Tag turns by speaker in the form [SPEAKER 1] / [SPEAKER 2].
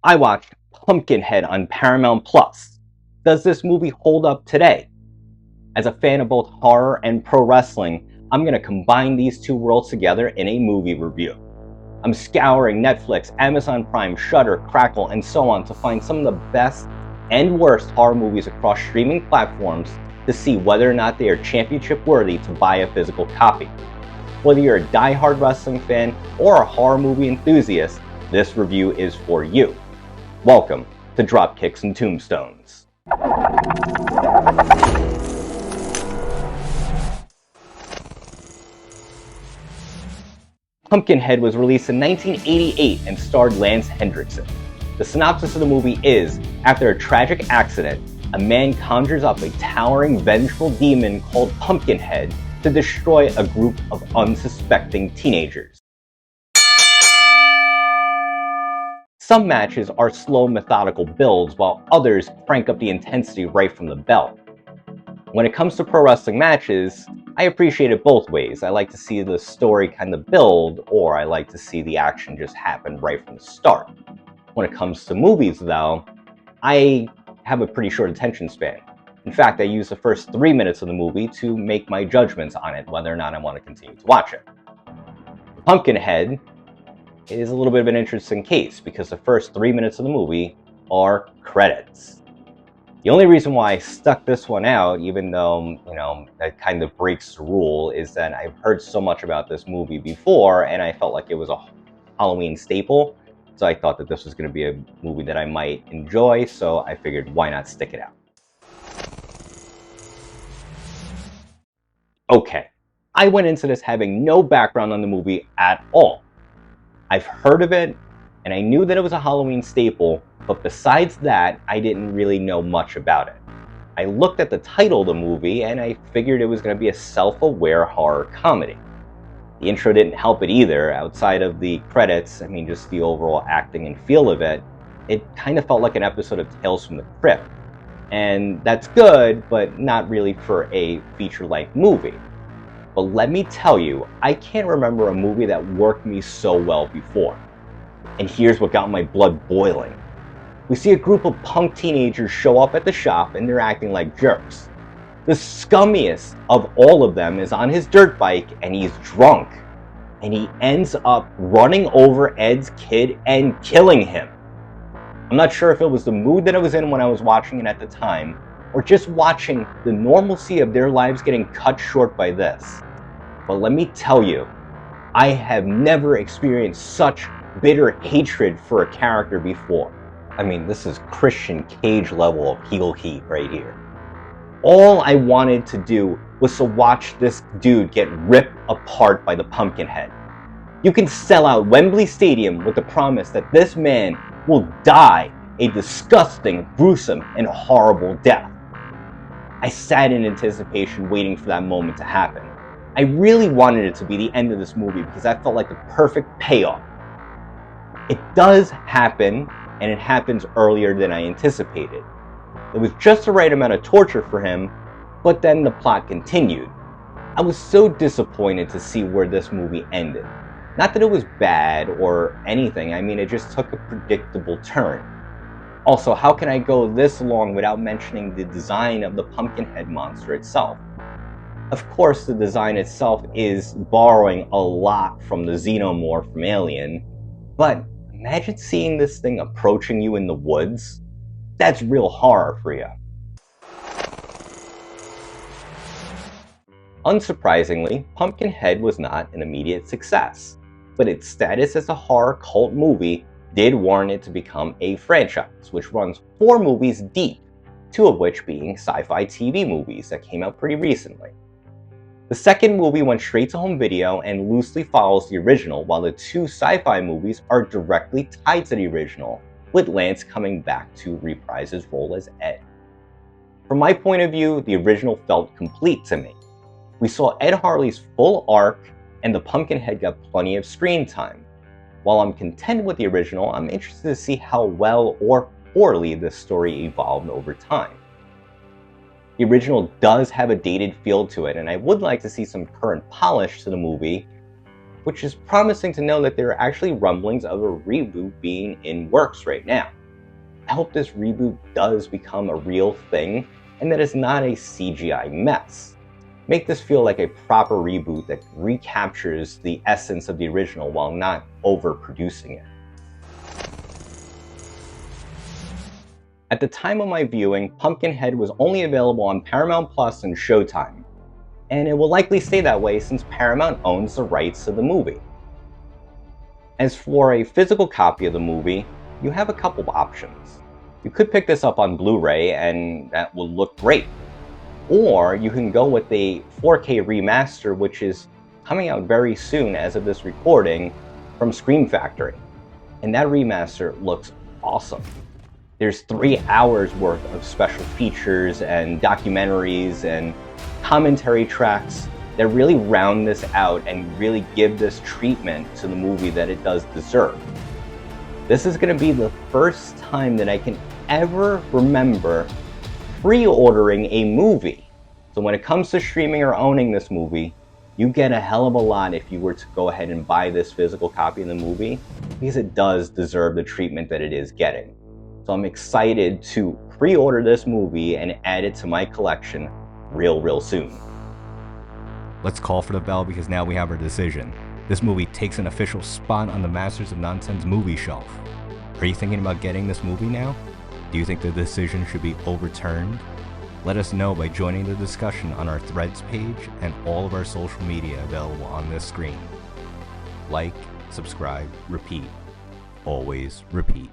[SPEAKER 1] I watched Pumpkinhead on Paramount Plus. Does this movie hold up today? As a fan of both horror and pro wrestling, I'm going to combine these two worlds together in a movie review. I'm scouring Netflix, Amazon Prime, Shudder, Crackle, and so on to find some of the best and worst horror movies across streaming platforms to see whether or not they are championship worthy to buy a physical copy. Whether you're a die-hard wrestling fan or a horror movie enthusiast, this review is for you. Welcome to Dropkicks and Tombstones. Pumpkinhead was released in 1988 and starred Lance Henriksen. The synopsis of the movie is, after a tragic accident, a man conjures up a towering, vengeful demon called Pumpkinhead to destroy a group of unsuspecting teenagers. Some matches are slow, methodical builds, while others crank up the intensity right from the bell. When it comes to pro wrestling matches, I appreciate it both ways. I like to see the story kind of build, or I like to see the action just happen right from the start. When it comes to movies, though, I have a pretty short attention span. In fact, I use the first 3 minutes of the movie to make my judgments on it, whether or not I want to continue to watch it. Pumpkinhead is a little bit of an interesting case because the first 3 minutes of the movie are credits. The only reason why I stuck this one out, even though, that kind of breaks the rule, is that I've heard so much about this movie before and I felt like it was a Halloween staple. So I thought that this was going to be a movie that I might enjoy, so I figured why not stick it out. Okay, I went into this having no background on the movie at all. I've heard of it, and I knew that it was a Halloween staple, but besides that, I didn't really know much about it. I looked at the title of the movie, and I figured it was going to be a self-aware horror comedy. The intro didn't help it either. Outside of the credits, just the overall acting and feel of it, it kind of felt like an episode of Tales from the Crypt. And that's good, but not really for a feature-length movie. But let me tell you, I can't remember a movie that worked me so well before. And here's what got my blood boiling. We see a group of punk teenagers show up at the shop and they're acting like jerks. The scummiest of all of them is on his dirt bike and he's drunk. And he ends up running over Ed's kid and killing him. I'm not sure if it was the mood that I was in when I was watching it at the time, or just watching the normalcy of their lives getting cut short by this. But let me tell you, I have never experienced such bitter hatred for a character before. This is Christian Cage level of heel heat right here. All I wanted to do was to watch this dude get ripped apart by the Pumpkinhead. You can sell out Wembley Stadium with the promise that this man will die a disgusting, gruesome, and horrible death. I sat in anticipation waiting for that moment to happen. I really wanted it to be the end of this movie because I felt like the perfect payoff. It does happen, and it happens earlier than I anticipated. It was just the right amount of torture for him, but then the plot continued. I was so disappointed to see where this movie ended. Not that it was bad or anything, it just took a predictable turn. Also, how can I go this long without mentioning the design of the Pumpkinhead monster itself? Of course, the design itself is borrowing a lot from the Xenomorph from Alien, but imagine seeing this thing approaching you in the woods. That's real horror for you. Unsurprisingly, Pumpkinhead was not an immediate success, but its status as a horror cult movie did warrant it to become a franchise, which runs 4 movies deep, 2 of which being sci-fi TV movies that came out pretty recently. The second movie went straight to home video and loosely follows the original, while the 2 sci-fi movies are directly tied to the original, with Lance coming back to reprise his role as Ed. From my point of view, the original felt complete to me. We saw Ed Harley's full arc, and the Pumpkinhead got plenty of screen time. While I'm content with the original, I'm interested to see how well or poorly this story evolved over time. The original does have a dated feel to it, and I would like to see some current polish to the movie, which is promising to know that there are actually rumblings of a reboot being in works right now. I hope this reboot does become a real thing and that it's not a CGI mess. Make this feel like a proper reboot that recaptures the essence of the original while not overproducing it. At the time of my viewing, Pumpkinhead was only available on Paramount Plus and Showtime, and it will likely stay that way since Paramount owns the rights to the movie. As for a physical copy of the movie, you have a couple of options. You could pick this up on Blu-ray and that will look great. Or you can go with a 4K remaster, which is coming out very soon as of this recording from Scream Factory. And that remaster looks awesome. There's 3 hours worth of special features and documentaries and commentary tracks that really round this out and really give this treatment to the movie that it does deserve. This is going to be the first time that I can ever remember pre-ordering a movie. So when it comes to streaming or owning this movie, you get a hell of a lot if you were to go ahead and buy this physical copy of the movie, because it does deserve the treatment that it is getting. So I'm excited to pre-order this movie and add it to my collection real soon.
[SPEAKER 2] Let's call for the bell because now we have our decision. This movie takes an official spot on the Masters of Nonsense movie shelf. Are you thinking about getting this movie now? Do you think the decision should be overturned? Let us know by joining the discussion on our Threads page and all of our social media available on this screen. Like, subscribe, repeat. Always repeat.